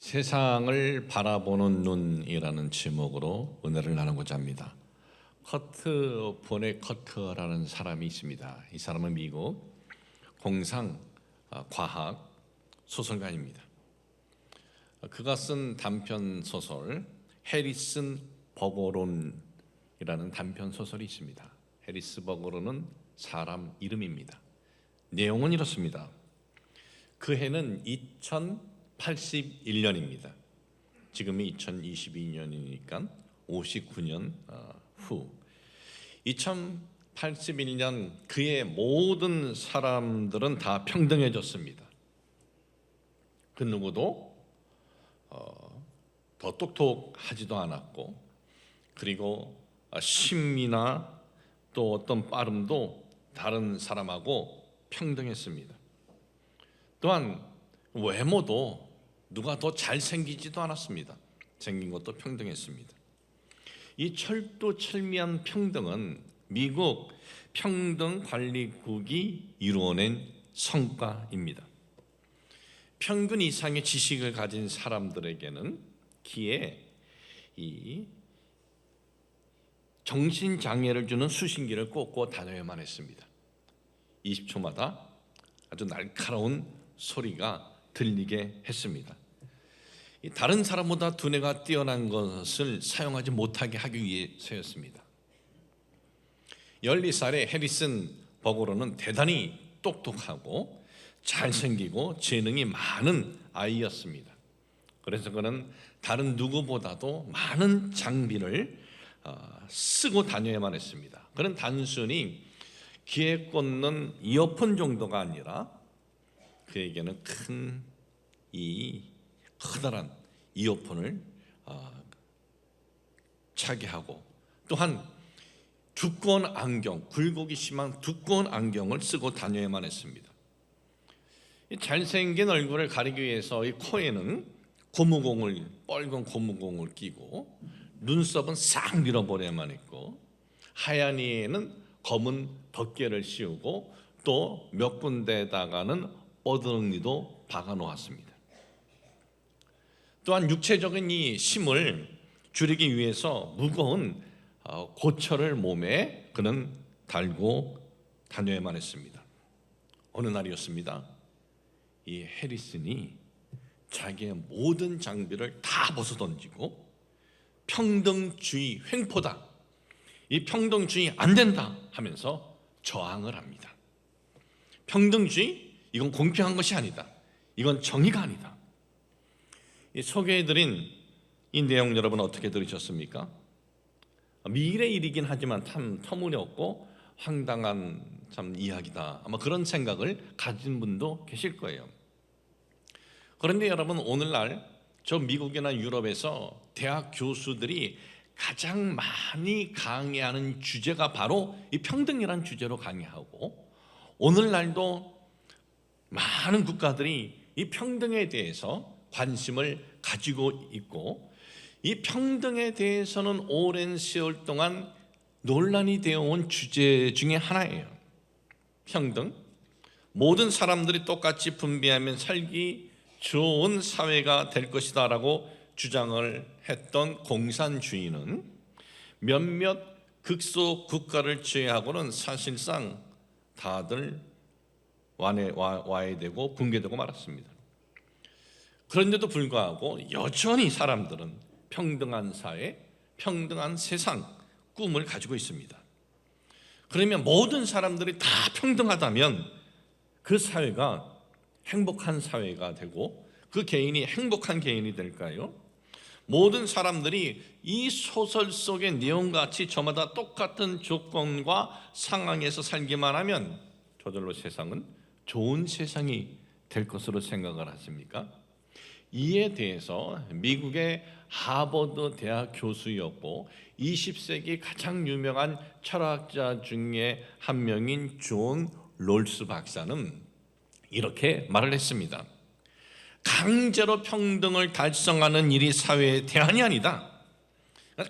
세상을 바라보는 눈이라는 제목으로 은혜를 나누고자 합니다. 커트 보네커트라는 사람이 있습니다. 이 사람은 미국 공상 과학 소설가입니다. 그가 쓴 단편 소설 해리슨 버거론이라는 단편 소설이 있습니다. 해리스 버거론은 사람 이름입니다. 내용은 이렇습니다. 그 해는 2081년입니다. 지금이 2022년이니까 59년 후 2081년 그의 모든 사람들은 다 평등해졌습니다. 그 누구도 더 똑똑하지도 않았고, 그리고 심미나 또 어떤 빠름도 다른 사람하고 평등했습니다. 또한 외모도 누가 더 잘생기지도 않았습니다. 생긴 것도 평등했습니다. 이 철두철미한 평등은 미국 평등관리국이 이루어낸 성과입니다. 평균 이상의 지식을 가진 사람들에게는 귀에 이 정신장애를 주는 수신기를 꽂고 다녀야만 했습니다. 20초마다 아주 날카로운 소리가 들리게 했습니다. 다른 사람보다 두뇌가 뛰어난 것을 사용하지 못하게 하기 위해서였습니다. 12살의 해리슨 버거론은 대단히 똑똑하고 잘생기고 재능이 많은 아이였습니다. 그래서 그는 다른 누구보다도 많은 장비를 쓰고 다녀야만 했습니다. 그는 단순히 귀에 꽂는 이어폰 정도가 아니라 그에게는 커다란 이어폰을 차게 하고, 또한 두꺼운 안경, 굴곡이 심한 두꺼운 안경을 쓰고 다녀야만 했습니다. 잘생긴 얼굴을 가리기 위해서 이 코에는 빨간 고무공을 끼고, 눈썹은 싹 밀어버려야만 했고, 하얀 이에는 검은 덮개를 씌우고, 또 몇 군데다가는 뻐드렁니도 박아 놓았습니다. 또한 육체적인 이 힘을 줄이기 위해서 무거운 고철을 몸에 그는 달고 다녀야만 했습니다. 어느 날이었습니다. 이 해리슨이 자기의 모든 장비를 다 벗어던지고 평등주의 횡포다, 이 평등주의 안 된다 하면서 저항을 합니다. 평등주의, 이건 공평한 것이 아니다. 이건 정의가 아니다. 소개해드린 이 내용 여러분 어떻게 들으셨습니까? 미래 일이긴 하지만 참 터무니없고 황당한 참 이야기다, 아마 그런 생각을 가진 분도 계실 거예요. 그런데 여러분, 오늘날 저 미국이나 유럽에서 대학 교수들이 가장 많이 강의하는 주제가 바로 이 평등이라는 주제로 강의하고, 오늘날도 많은 국가들이 이 평등에 대해서 관심을 가지고 있고, 이 평등에 대해서는 오랜 세월 동안 논란이 되어온 주제 중에 하나예요. 평등, 모든 사람들이 똑같이 분배하면 살기 좋은 사회가 될 것이다 라고 주장을 했던 공산주의는 몇몇 극소 국가를 제외하고는 사실상 다들 와해되고 붕괴되고 말았습니다. 그런데도 불구하고 여전히 사람들은 평등한 사회, 평등한 세상 꿈을 가지고 있습니다. 그러면 모든 사람들이 다 평등하다면 그 사회가 행복한 사회가 되고 그 개인이 행복한 개인이 될까요? 모든 사람들이 이 소설 속의 내용같이 저마다 똑같은 조건과 상황에서 살기만 하면 저절로 세상은 좋은 세상이 될 것으로 생각을 하십니까? 이에 대해서 미국의 하버드 대학 교수였고 20세기 가장 유명한 철학자 중에 한 명인 존 롤스 박사는 이렇게 말을 했습니다. 강제로 평등을 달성하는 일이 사회의 대안이 아니다.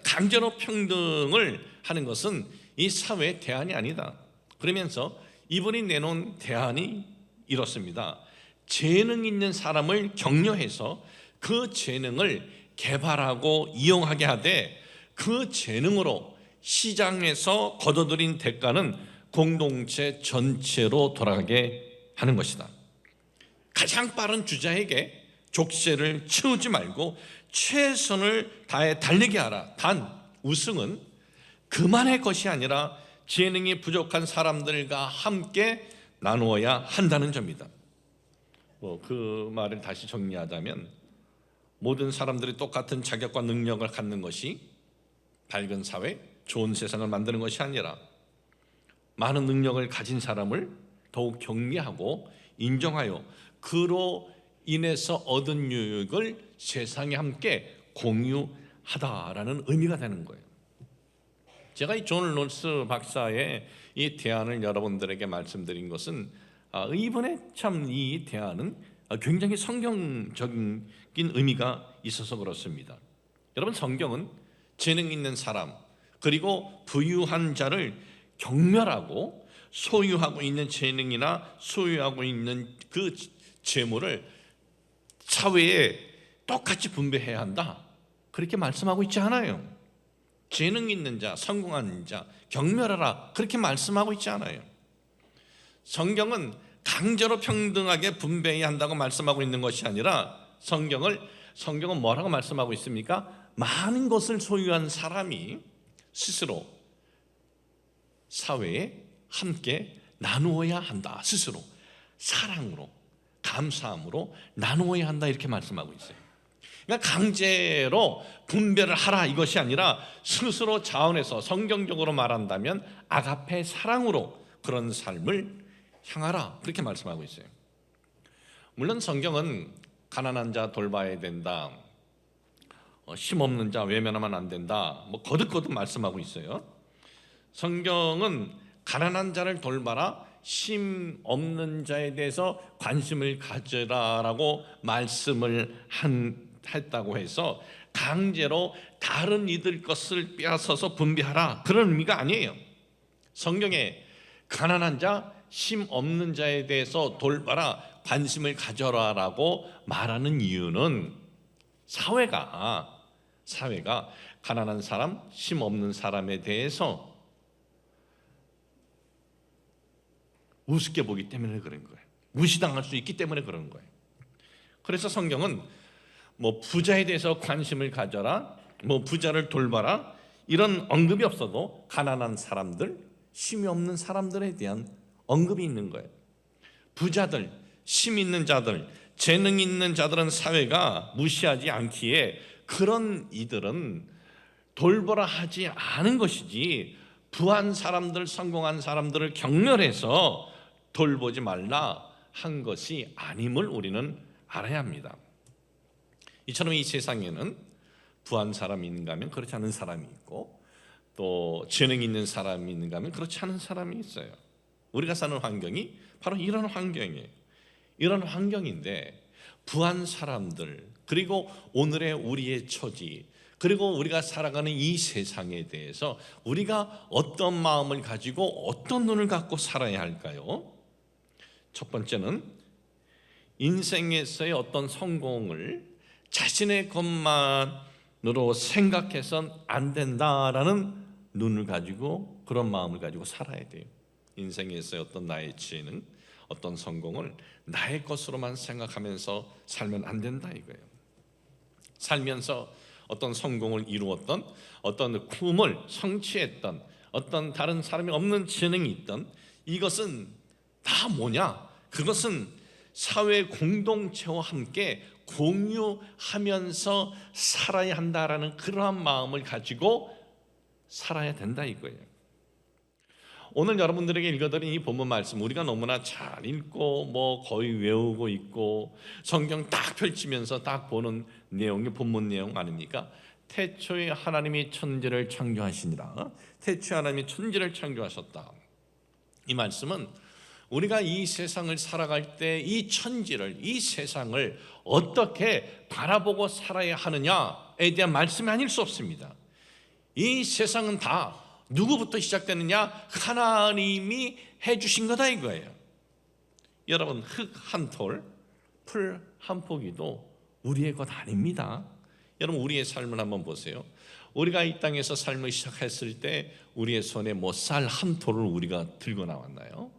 강제로 평등을 하는 것은 이 사회의 대안이 아니다. 그러면서 이분이 내놓은 대안이 이렇습니다. 재능 있는 사람을 격려해서 그 재능을 개발하고 이용하게 하되 그 재능으로 시장에서 거둬들인 대가는 공동체 전체로 돌아가게 하는 것이다. 가장 빠른 주자에게 족쇄를 채우지 말고 최선을 다해 달리게 하라. 단 우승은 그만의 것이 아니라 재능이 부족한 사람들과 함께 나누어야 한다는 점이다. 그 말을 다시 정리하자면 모든 사람들이 똑같은 자격과 능력을 갖는 것이 밝은 사회, 좋은 세상을 만드는 것이 아니라 많은 능력을 가진 사람을 더욱 경계하고 인정하여 그로 인해서 얻은 유익을 세상에 함께 공유하다라는 의미가 되는 거예요. 제가 이 존 롤스 박사의 이 대안을 여러분들에게 말씀드린 것은 이번에 참 이 대안은 굉장히 성경적인 의미가 있어서 그렇습니다. 여러분, 성경은 재능 있는 사람 그리고 부유한 자를 경멸하고 소유하고 있는 재능이나 소유하고 있는 그 재물을 사회에 똑같이 분배해야 한다, 그렇게 말씀하고 있지 않아요. 재능 있는 자, 성공한 자 경멸하라, 그렇게 말씀하고 있지 않아요. 성경은 강제로 평등하게 분배해야 한다고 말씀하고 있는 것이 아니라 성경은 뭐라고 말씀하고 있습니까? 많은 것을 소유한 사람이 스스로 사회에 함께 나누어야 한다. 스스로 사랑으로, 감사함으로 나누어야 한다, 이렇게 말씀하고 있어요. 그러니까 강제로 분배를 하라 이것이 아니라 스스로 자원해서, 성경적으로 말한다면 아가페 사랑으로 그런 삶을 향하라, 그렇게 말씀하고 있어요. 물론 성경은 가난한 자 돌봐야 된다, 힘없는 자 외면하면 안 된다, 거듭거듭 말씀하고 있어요. 성경은 가난한 자를 돌봐라, 힘 없는 자에 대해서 관심을 가져라라고 말씀을 했다고 해서 강제로 다른 이들 것을 빼앗아서 분배하라, 그런 의미가 아니에요. 성경에 가난한 자, 힘 없는 자에 대해서 돌봐라, 관심을 가져라라고 말하는 이유는 사회가 가난한 사람, 힘 없는 사람에 대해서 우습게 보기 때문에 그런 거예요. 무시당할 수 있기 때문에 그런 거예요. 그래서 성경은 부자에 대해서 관심을 가져라, 부자를 돌봐라, 이런 언급이 없어도 가난한 사람들, 힘이 없는 사람들에 대한 언급이 있는 거예요. 부자들, 힘 있는 자들, 재능 있는 자들은 사회가 무시하지 않기에 그런 이들은 돌보라 하지 않은 것이지, 부한 사람들, 성공한 사람들을 경멸해서 돌보지 말라 한 것이 아님을 우리는 알아야 합니다. 이처럼 이 세상에는 부한 사람이 있는가 하면 그렇지 않은 사람이 있고, 또 재능 있는 사람이 있는가 하면 그렇지 않은 사람이 있어요. 우리가 사는 환경이 바로 이런 환경이에요. 이런 환경인데 부한 사람들, 그리고 오늘의 우리의 처지, 그리고 우리가 살아가는 이 세상에 대해서 우리가 어떤 마음을 가지고 어떤 눈을 갖고 살아야 할까요? 첫 번째는 인생에서의 어떤 성공을 자신의 것만으로 생각해선 안 된다라는 눈을 가지고, 그런 마음을 가지고 살아야 돼요. 인생에서의 어떤 나의 재능, 어떤 성공을 나의 것으로만 생각하면서 살면 안 된다 이거예요. 살면서 어떤 성공을 이루었던, 어떤 꿈을 성취했던, 어떤 다른 사람이 없는 재능이 있던, 이것은 다 뭐냐? 그것은 사회 공동체와 함께 공유하면서 살아야 한다라는 그러한 마음을 가지고 살아야 된다 이거예요. 오늘 여러분들에게 읽어드린 이 본문 말씀, 우리가 너무나 잘 읽고 거의 외우고 있고 성경 딱 펼치면서 딱 보는 내용이 본문 내용 아닙니까? 태초에 하나님이 천지를 창조하시니라. 태초에 하나님이 천지를 창조하셨다. 이 말씀은 우리가 이 세상을 살아갈 때 이 천지를, 이 세상을 어떻게 바라보고 살아야 하느냐에 대한 말씀이 아닐 수 없습니다. 이 세상은 다 누구부터 시작되느냐? 하나님이 해주신 거다 이거예요. 여러분, 흙 한 톨, 풀 한 포기도 우리의 것 아닙니다. 여러분, 우리의 삶을 한번 보세요. 우리가 이 땅에서 삶을 시작했을 때 우리의 손에 뭐 쌀 한 톨을 우리가 들고 나왔나요?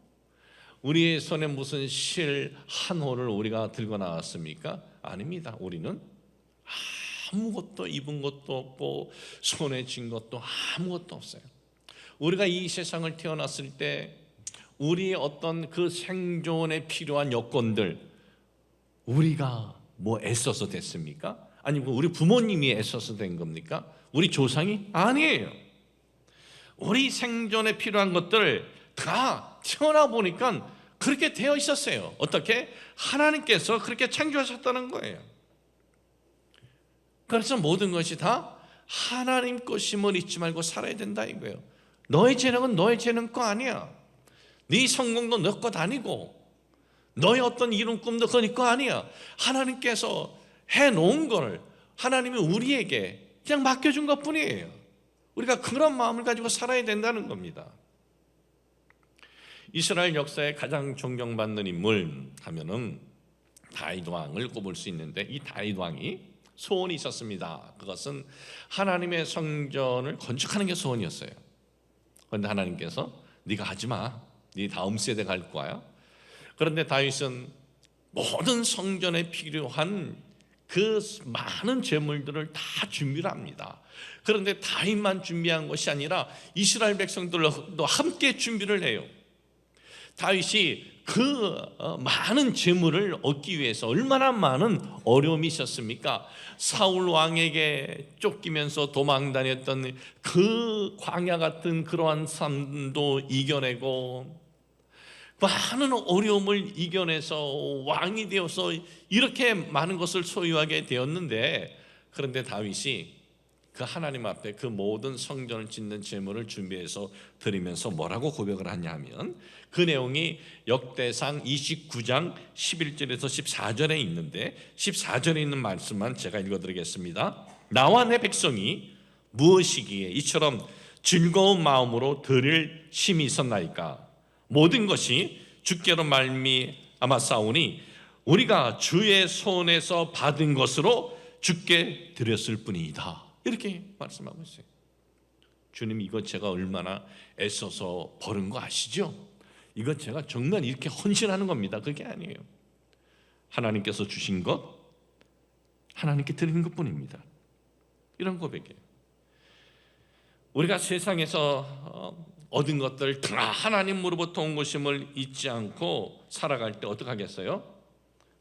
우리의 손에 무슨 실 한 홀을 우리가 들고 나왔습니까? 아닙니다. 우리는 아무것도 입은 것도 없고 손에 쥔 것도 아무것도 없어요. 우리가 이 세상을 태어났을 때 우리의 어떤 그 생존에 필요한 여건들 우리가 뭐 애써서 됐습니까? 아니면 우리 부모님이 애써서 된 겁니까? 우리 조상이? 아니에요. 우리 생존에 필요한 것들 다 태어나 보니까 그렇게 되어 있었어요. 어떻게? 하나님께서 그렇게 창조하셨다는 거예요. 그래서 모든 것이 다 하나님 것임을 잊지 말고 살아야 된다 이거예요. 너의 재능은 너의 재능 거 아니야. 네 성공도 너 것 아니고 너의 어떤 이룬 꿈도 그거 네 거 아니야. 하나님께서 해놓은 걸 하나님이 우리에게 그냥 맡겨준 것뿐이에요. 우리가 그런 마음을 가지고 살아야 된다는 겁니다. 이스라엘 역사에 가장 존경받는 인물 하면은 다윗 왕을 꼽을 수 있는데, 이 다윗 왕이 소원이 있었습니다. 그것은 하나님의 성전을 건축하는 게 소원이었어요. 그런데 하나님께서 네가 하지 마. 네 다음 세대가 할 거야. 그런데 다윗은 모든 성전에 필요한 그 많은 재물들을 다 준비를 합니다. 그런데 다윗만 준비한 것이 아니라 이스라엘 백성들도 함께 준비를 해요. 다윗이 그 많은 재물을 얻기 위해서 얼마나 많은 어려움이 있었습니까? 사울 왕에게 쫓기면서 도망 다녔던 그 광야 같은 그러한 삶도 이겨내고 많은 어려움을 이겨내서 왕이 되어서 이렇게 많은 것을 소유하게 되었는데, 그런데 다윗이 그 하나님 앞에 그 모든 성전을 짓는 제물을 준비해서 드리면서 뭐라고 고백을 하냐면, 그 내용이 역대상 29장 11절에서 14절에 있는데 14절에 있는 말씀만 제가 읽어드리겠습니다. 나와 내 백성이 무엇이기에 이처럼 즐거운 마음으로 드릴 힘이 있었나이까? 모든 것이 주께로 말미암아 싸우니 우리가 주의 손에서 받은 것으로 주께 드렸을 뿐이다. 이렇게 말씀하고 있어요. 주님, 이거 제가 얼마나 애써서 버는 거 아시죠? 이거 제가 정말 이렇게 헌신하는 겁니다. 그게 아니에요. 하나님께서 주신 것, 하나님께 드리는 것뿐입니다. 이런 고백이에요. 우리가 세상에서 얻은 것들 다 하나님으로부터 온 것임을 잊지 않고 살아갈 때 어떻게 하겠어요?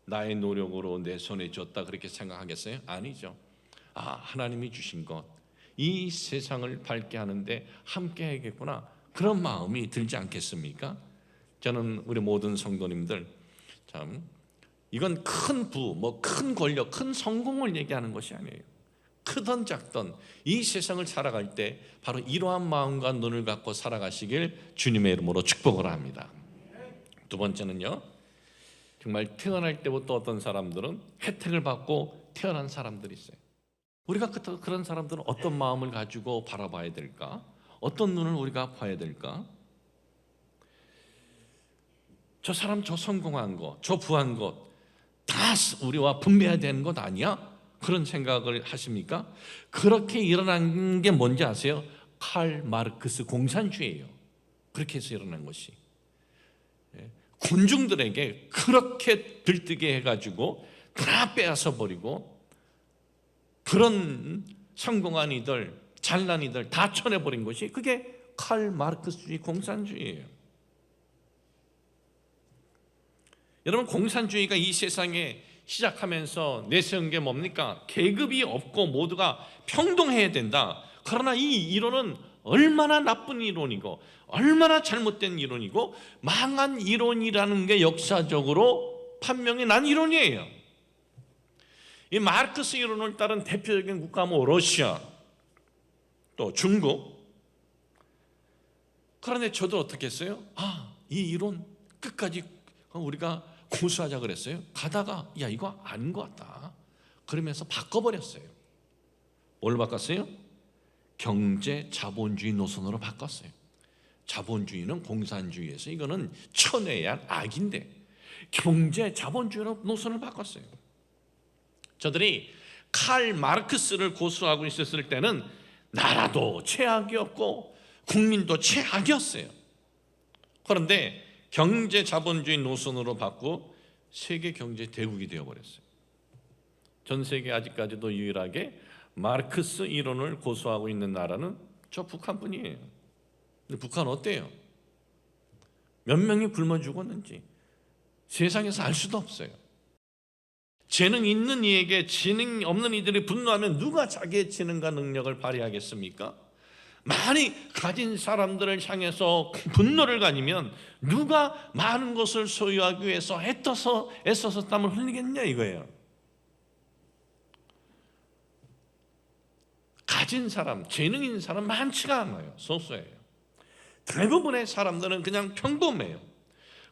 나의 노력으로 내 손에 줬다 그렇게 생각하겠어요? 아니죠. 하나님이 주신 것, 이 세상을 밝게 하는데 함께 해야겠구나, 그런 마음이 들지 않겠습니까? 저는 우리 모든 성도님들, 참 이건 큰 부, 큰 권력, 큰 성공을 얘기하는 것이 아니에요. 크던 작던 이 세상을 살아갈 때 바로 이러한 마음과 눈을 갖고 살아가시길 주님의 이름으로 축복을 합니다. 두 번째는요, 정말 태어날 때부터 어떤 사람들은 혜택을 받고 태어난 사람들이 있어요. 우리가 그런 사람들은 어떤 마음을 가지고 바라봐야 될까? 어떤 눈을 우리가 봐야 될까? 저 사람 저 성공한 것, 저 부한 것 다 우리와 분배해야 되는 것 아니야? 그런 생각을 하십니까? 그렇게 일어난 게 뭔지 아세요? 칼 마르크스 공산주의예요. 그렇게 해서 일어난 것이. 군중들에게 그렇게 들뜨게 해가지고 다 빼앗아 버리고 그런 성공한 이들, 잘난 이들 다 쳐내버린 것이 그게 칼 마르크스주의 공산주의예요. 여러분, 공산주의가 이 세상에 시작하면서 내세운 게 뭡니까? 계급이 없고 모두가 평등해야 된다. 그러나 이 이론은 얼마나 나쁜 이론이고 얼마나 잘못된 이론이고 망한 이론이라는 게 역사적으로 판명이 난 이론이에요. 이 마르크스 이론을 따른 대표적인 국가 러시아, 또 중국. 그런데 저도 어떻게 했어요? 이 이론 끝까지 우리가 고수하자 그랬어요. 가다가 이거 아닌 것 같다 그러면서 바꿔버렸어요. 뭘 바꿨어요? 경제 자본주의 노선으로 바꿨어요. 자본주의는 공산주의에서 이거는 천외한 악인데 경제 자본주의로 노선을 바꿨어요. 저들이 칼 마르크스를 고수하고 있었을 때는 나라도 최악이었고 국민도 최악이었어요. 그런데 경제 자본주의 노선으로 바꾸고 세계 경제 대국이 되어버렸어요. 전 세계 아직까지도 유일하게 마르크스 이론을 고수하고 있는 나라는 저 북한뿐이에요. 근데 북한 어때요? 몇 명이 굶어 죽었는지 세상에서 알 수도 없어요. 재능 있는 이에게 재능 없는 이들이 분노하면 누가 자기의 재능과 능력을 발휘하겠습니까? 많이 가진 사람들을 향해서 분노를 가지면 누가 많은 것을 소유하기 위해서 애써서 땀을 흘리겠냐 이거예요. 가진 사람, 재능 있는 사람 많지가 않아요. 소수예요. 대부분의 사람들은 그냥 평범해요.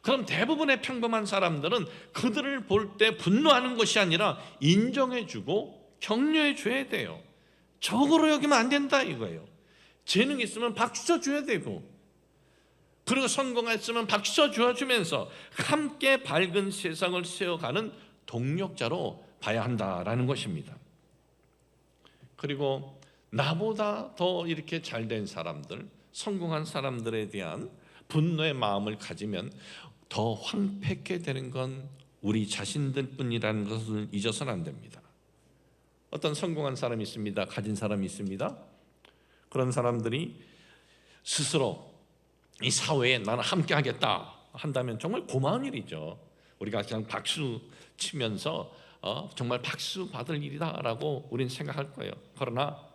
그럼 대부분의 평범한 사람들은 그들을 볼 때 분노하는 것이 아니라 인정해주고 격려해줘야 돼요. 적으로 여기면 안 된다 이거예요. 재능 있으면 박수 쳐줘야 되고, 그리고 성공했으면 박수 쳐주면서 함께 밝은 세상을 세워가는 동력자로 봐야 한다라는 것입니다. 그리고 나보다 더 이렇게 잘된 사람들, 성공한 사람들에 대한 분노의 마음을 가지면 더 황폐하게 되는 건 우리 자신들 뿐이라는 것을 잊어서는 안 됩니다. 어떤 성공한 사람이 있습니다. 가진 사람이 있습니다. 그런 사람들이 스스로 이 사회에 나는 함께 하겠다 한다면 정말 고마운 일이죠. 우리가 그냥 박수 치면서 정말 박수 받을 일이다라고 우리는 생각할 거예요. 그러나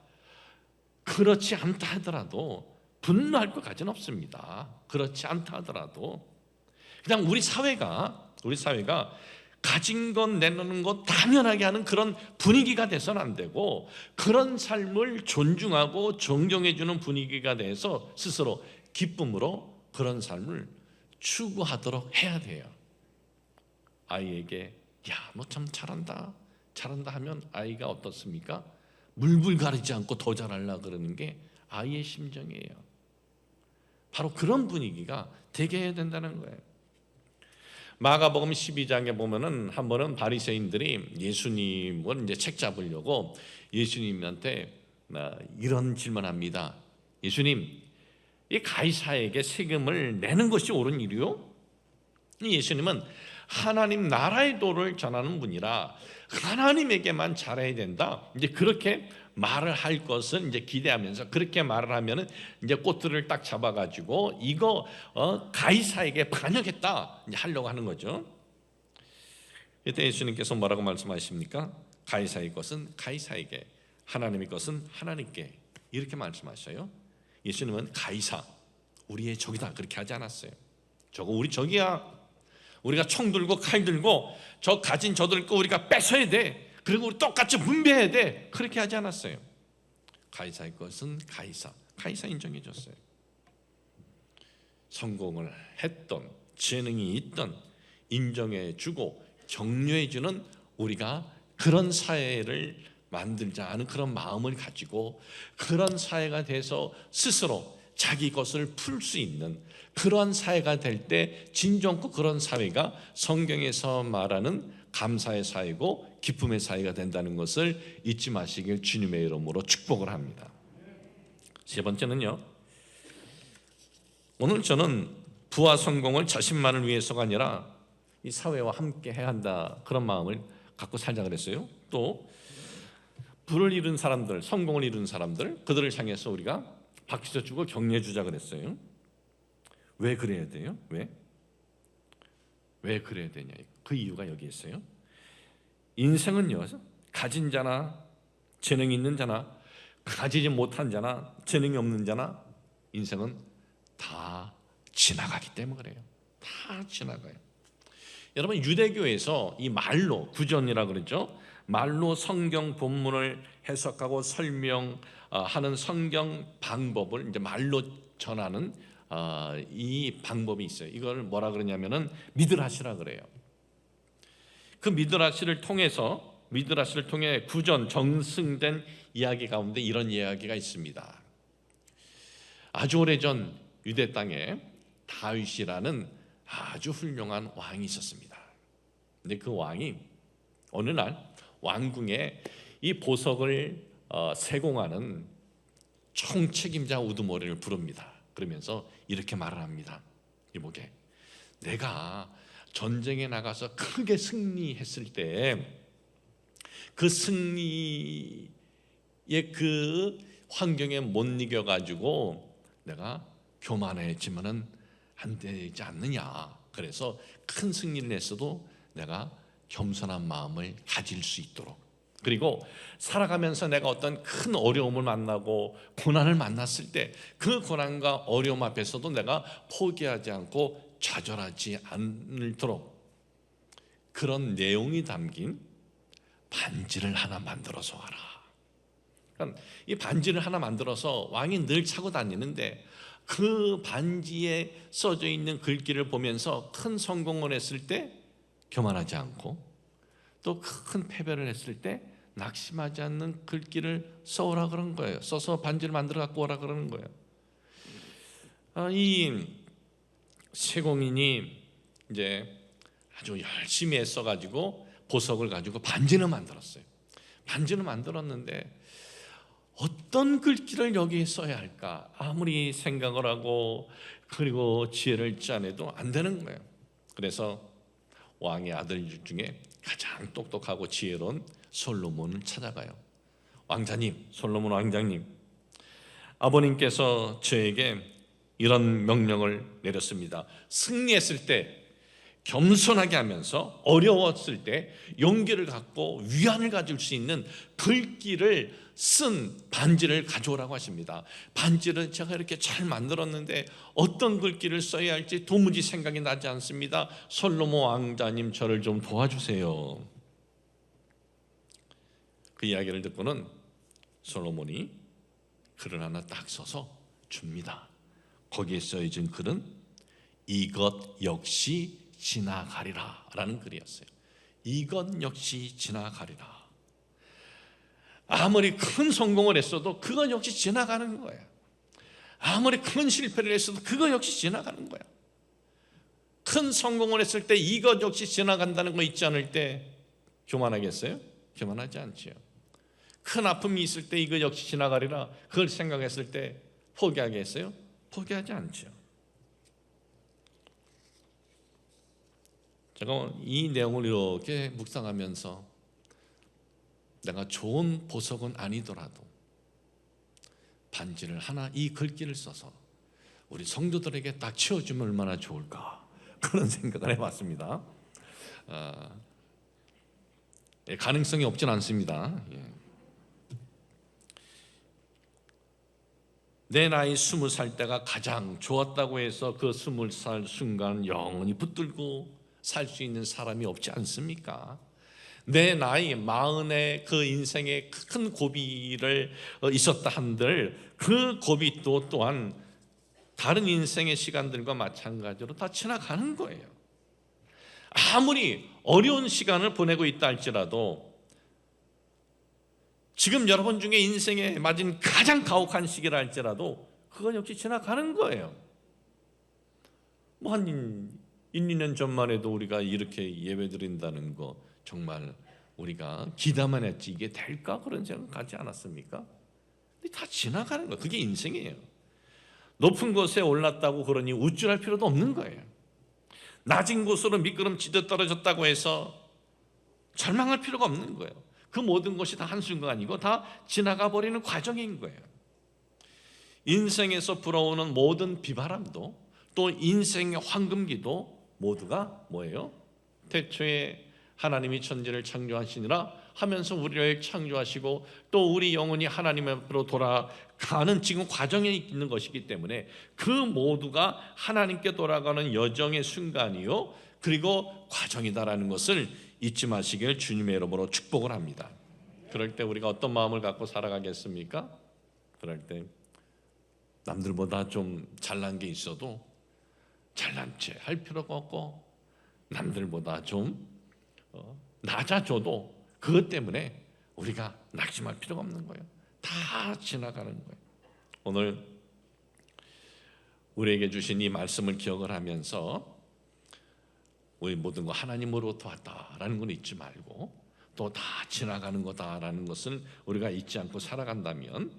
그렇지 않다 하더라도 분노할 것까지는 없습니다. 그렇지 않다 하더라도 그냥 우리 사회가 가진 것 내놓는 것 당연하게 하는 그런 분위기가 돼서는 안 되고, 그런 삶을 존중하고 존경해주는 분위기가 돼서 스스로 기쁨으로 그런 삶을 추구하도록 해야 돼요. 아이에게 야, 너 참 잘한다 하면 아이가 어떻습니까? 물불 가리지 않고 더 잘하려고 그러는 게 아이의 심정이에요. 바로 그런 분위기가 되게 해야 된다는 거예요. 마가복음 12장에 보면은 한 번은 바리새인들이 예수님을 이제 책 잡으려고 예수님한테 이런 질문합니다. 예수님, 이 가이사에게 세금을 내는 것이 옳은 일이요? 예수님은 하나님 나라의 도를 전하는 분이라 하나님에게만 잘해야 된다. 이제 그렇게 말을 할 것은 이제 기대하면서, 그렇게 말을 하면은 이제 꽃들을 딱 잡아가지고 이거 가이사에게 반역했다 이제 하려고 하는 거죠. 이때 예수님께서 뭐라고 말씀하십니까? 가이사의 것은 가이사에게, 하나님의 것은 하나님께, 이렇게 말씀하셔요. 예수님은 가이사 우리의 적이다 그렇게 하지 않았어요. 저거 우리 적이야. 우리가 총 들고 칼 들고 저 가진 저들 거 우리가 뺏어야 돼. 그리고 우리 똑같이 분배해야 돼. 그렇게 하지 않았어요. 가이사의 것은 가이사 인정해 줬어요. 성공을 했던, 재능이 있던 인정해 주고 격려해 주는 우리가 그런 사회를 만들자 하는 그런 마음을 가지고 그런 사회가 돼서 스스로 자기 것을 풀 수 있는 그러한 사회가 될 때 진정코 그런 사회가 성경에서 말하는 감사의 사회고 기쁨의 사회가 된다는 것을 잊지 마시길 주님의 이름으로 축복을 합니다. 세 번째는요, 오늘 저는 부와 성공을 자신만을 위해서가 아니라 이 사회와 함께 해야 한다 그런 마음을 갖고 살자 그랬어요. 또 부를 이룬 사람들, 성공을 이룬 사람들, 그들을 향해서 우리가 박수 쳐주고 격려해 주자 그랬어요. 왜 그래야 돼요? 왜 그래야 되냐? 그 이유가 여기 있어요. 인생은요, 가진 자나 재능이 있는 자나 가지지 못한 자나 재능이 없는 자나 인생은 다 지나가기 때문에 그래요. 다 지나가요. 여러분, 유대교에서 이 말로, 구전이라 그러죠. 말로 성경 본문을 해석하고 설명하는 성경 방법을 이제 말로 전하는 이 방법이 있어요. 이걸 뭐라 그러냐면은 미드라시라 그래요. 그 미드라시를 통해 구전 정승된 이야기 가운데 이런 이야기가 있습니다. 아주 오래전 유대 땅에 다윗이라는 아주 훌륭한 왕이 있었습니다. 근데 그 왕이 어느 날 왕궁에 이 보석을 세공하는 총책임자 우두머리를 부릅니다. 그러면서 이렇게 말을 합니다. 이보게, 내가 전쟁에 나가서 크게 승리했을 때 그 승리의 그 환경에 못 이겨가지고 내가 교만해지면은 안 되지 않느냐. 그래서 큰 승리를 했어도 내가 겸손한 마음을 가질 수 있도록, 그리고 살아가면서 내가 어떤 큰 어려움을 만나고 고난을 만났을 때 그 고난과 어려움 앞에서도 내가 포기하지 않고 좌절하지 않도록 그런 내용이 담긴 반지를 하나 만들어서 와라. 그러니까 이 반지를 하나 만들어서 왕이 늘 차고 다니는데 그 반지에 써져 있는 글귀를 보면서 큰 성공을 했을 때 교만하지 않고 또 큰 패배를 했을 때 낙심하지 않는 글귀를 써오라 그런 거예요. 써서 반지를 만들어 갖고 오라 그러는 거예요. 이 세공인이 이제 아주 열심히 애써가지고 보석을 가지고 반지는 만들었어요. 반지는 만들었는데 어떤 글귀를 여기에 써야 할까 아무리 생각을 하고 그리고 지혜를 짜내도 안 되는 거예요. 그래서 왕의 아들 중에 가장 똑똑하고 지혜로운 솔로몬을 찾아가요. 왕자님, 솔로몬 왕자님, 아버님께서 저에게 이런 명령을 내렸습니다. 승리했을 때 겸손하게 하면서 어려웠을 때 용기를 갖고 위안을 가질 수 있는 글귀를 쓴 반지를 가져오라고 하십니다. 반지를 제가 이렇게 잘 만들었는데 어떤 글귀를 써야 할지 도무지 생각이 나지 않습니다. 솔로몬 왕자님, 저를 좀 도와주세요. 그 이야기를 듣고는 솔로몬이 글을 하나 딱 써서 줍니다. 거기에 써진 글은 이것 역시 지나가리라 라는 글이었어요. 이것 역시 지나가리라. 아무리 큰 성공을 했어도 그것 역시 지나가는 거예요. 아무리 큰 실패를 했어도 그것 역시 지나가는 거예요. 큰 성공을 했을 때 이것 역시 지나간다는 거 잊지 않을 때 교만하겠어요? 교만하지 않지요. 큰 아픔이 있을 때 이것 역시 지나가리라 그걸 생각했을 때 포기하겠어요? 포기하지 않죠. 제가 이 내용을 이렇게 묵상하면서 내가 좋은 보석은 아니더라도 반지를 하나 이 글귀를 써서 우리 성도들에게 딱 채워주면 얼마나 좋을까 그런 생각을 해봤습니다. 가능성이 없진 않습니다. 내 나이 20살 때가 가장 좋았다고 해서 그 20살 순간 영원히 붙들고 살 수 있는 사람이 없지 않습니까? 내 나이 40의 그 인생의 큰 고비를 있었다 한들 그 고비도 또한 다른 인생의 시간들과 마찬가지로 다 지나가는 거예요. 아무리 어려운 시간을 보내고 있다 할지라도 지금 여러분 중에 인생에 맞은 가장 가혹한 시기라 할지라도 그건 역시 지나가는 거예요. 뭐 한 1, 2년 전만 해도 우리가 이렇게 예배드린다는 거 정말 우리가 기다만 했지 이게 될까 그런 생각 갖지 않았습니까? 근데 다 지나가는 거예요. 그게 인생이에요. 높은 곳에 올랐다고 그러니 우쭐할 필요도 없는 거예요. 낮은 곳으로 미끄럼치듯 떨어졌다고 해서 절망할 필요가 없는 거예요. 그 모든 것이 다 한순간이고 다 지나가 버리는 과정인 거예요. 인생에서 불어오는 모든 비바람도 또 인생의 황금기도 모두가 뭐예요? 태초에 하나님이 천지를 창조하시니라 하면서 우리를 창조하시고 또 우리 영혼이 하나님 앞으로 돌아가는 지금 과정에 있는 것이기 때문에 그 모두가 하나님께 돌아가는 여정의 순간이요 그리고 과정이다라는 것을 잊지 마시길 주님의 이름으로 축복을 합니다. 그럴 때 우리가 어떤 마음을 갖고 살아가겠습니까? 그럴 때 남들보다 좀 잘난 게 있어도 잘난 체 할 필요가 없고 남들보다 좀 낮아져도 그것 때문에 우리가 낙심할 필요가 없는 거예요. 다 지나가는 거예요. 오늘 우리에게 주신 이 말씀을 기억을 하면서 우리 모든 거 하나님으로부터 왔다라는 건 잊지 말고 또 다 지나가는 거다라는 것을 우리가 잊지 않고 살아간다면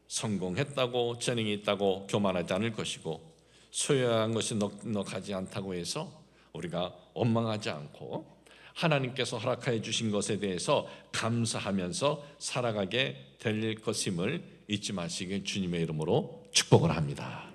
성공했다고, 재능이 있다고 교만하지 않을 것이고, 소유한 것이 넉넉하지 않다고 해서 우리가 원망하지 않고 하나님께서 허락하여 주신 것에 대해서 감사하면서 살아가게 될 것임을 잊지 마시길 주님의 이름으로 축복을 합니다.